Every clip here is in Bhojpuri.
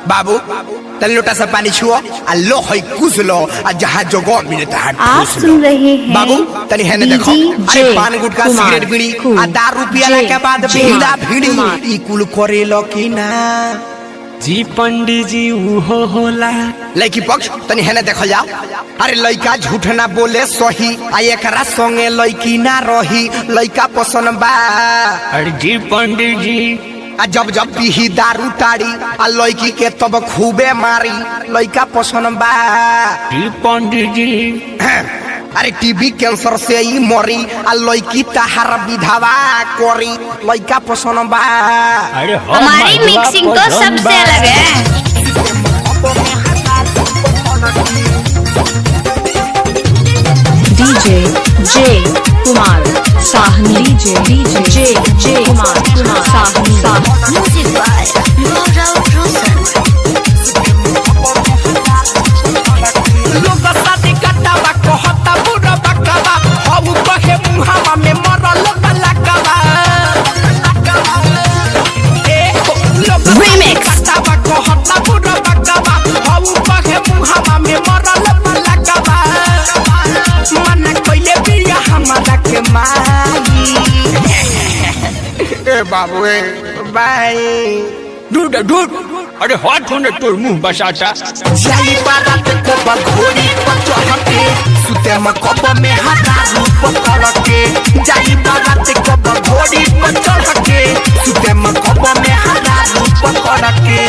बाबू तन लोटा से पानी छुओ आ लो है कुछ लो आ जहाँ जगह मिले तहाँ आप सुन रहे हैं बाबू तनी है देखो अरे पान गुटखा सिगरेट बीड़ी आ 10 रुपया ला के बाद भीड़ा भीड़ी ई कुल करे लो कि ना जी पंडित जी उहो होला लड़की पक्ष तनी है देखो जाओ अरे लड़का झूठ ना बोले सही आ एकरा संगे लड़की ना रही लड़का पसंद बा अरे जी पंडित जी आ जब जब पीही दारू ताड़ी आ लड़की के तब खूबे मारी लड़का पसंद बा जी पंडित जी अरे टीबी कैंसर से ही मरी आ लड़की तहार विधवा करी लड़का पसंद बा अरे हमारी मिक्सिंग तो सबसे अलग है। डीजे जे कुमार साहनी डीजे जे कुमार साहनी म्यूजिक बाय गौरव रोशन। लोग शादी कटावा कहता बुरा बकवा अब कहे मुहावा में मरल बलकवा Remix कटावा कहता बुरा बकवा अब कहे मुहावा में मरल बलकवा मन कइले बिया हमरा के माई ए बाबू ए बाई दूध दूध अरे हाथ होने तोर मुंह बसाता जाली बारात को बघोड़ी पर चढ़ के सुते में कप में हरा रूप पकड़ के जाली बारात को बघोड़ी पर चढ़ के सुते में कप में हरा रूप पकड़ के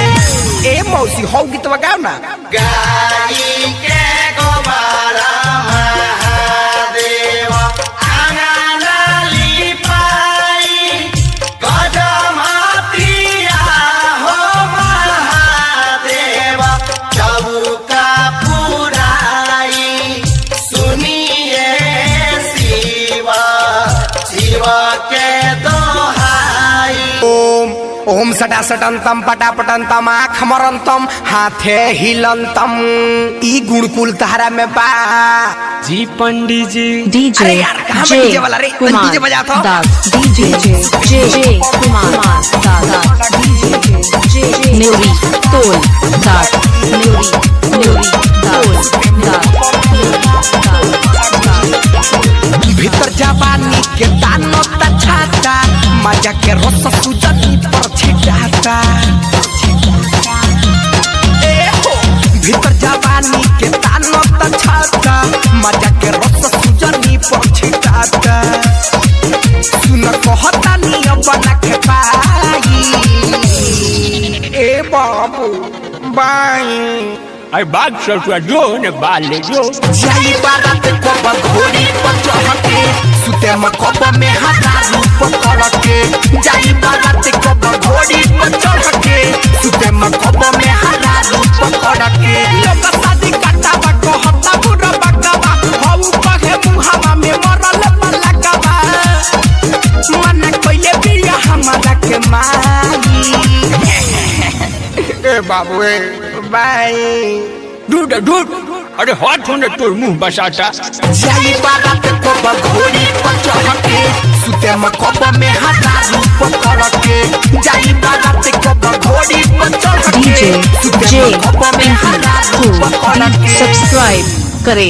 ए मौसी हो गीत गाओ ना गाई के गोबारा महादेव आंगनली पाई गजमातिया हो महादेव चौका पुराई सुनिए शिवा शिवा के दोहाई ओम ओम सटा सटंतम पटा पटंतम आँख मरंतम हाथे हिलंतम ई गुणकुल तहरा में बा जी पंडित जी डीजे अरे यार, कहाँ जे डीजे वाला रे? कुमार डीजे बजा तो। दास डीजे जे कुमार दास डीजे जे न्यूरी तोल दास न्यूरी तोल दास भीतर जवानी के दानो तछाता मजा के रस सुजनी पर छिटाता ए हो भीतर जवानी के दानो तछाता मजा के रस सुजनी पर छिटाता सुन कहता नियम बना के पाई ए बाबू बाई अरे बाग ससुरा जो ने बाले जो जाली बारात को बघोड़ी पर चढ़ के सुते में कप में हरा रूप पकड़ के जाली बारात को बघोड़ी पर चढ़ के सुते में कप में हरा रूप पकड़ के लोग शादी कटावा कहता बुरा बकवा हऊ कहे मुहावा में मरल बलकवा मन कइले बिया हमरा के माई ए बाबू ए बाई दूध दूध अरे हाथ होने तोर मुंह बसाता जाली बारात को बघोड़ी पर चढ़ के सुते में कप में हरा रूप पकड़ के जाली बारात को बघोड़ी पर चढ़ के डीजे सुते जे में कप में हरा रूप पकड़ के सब्सक्राइब करे।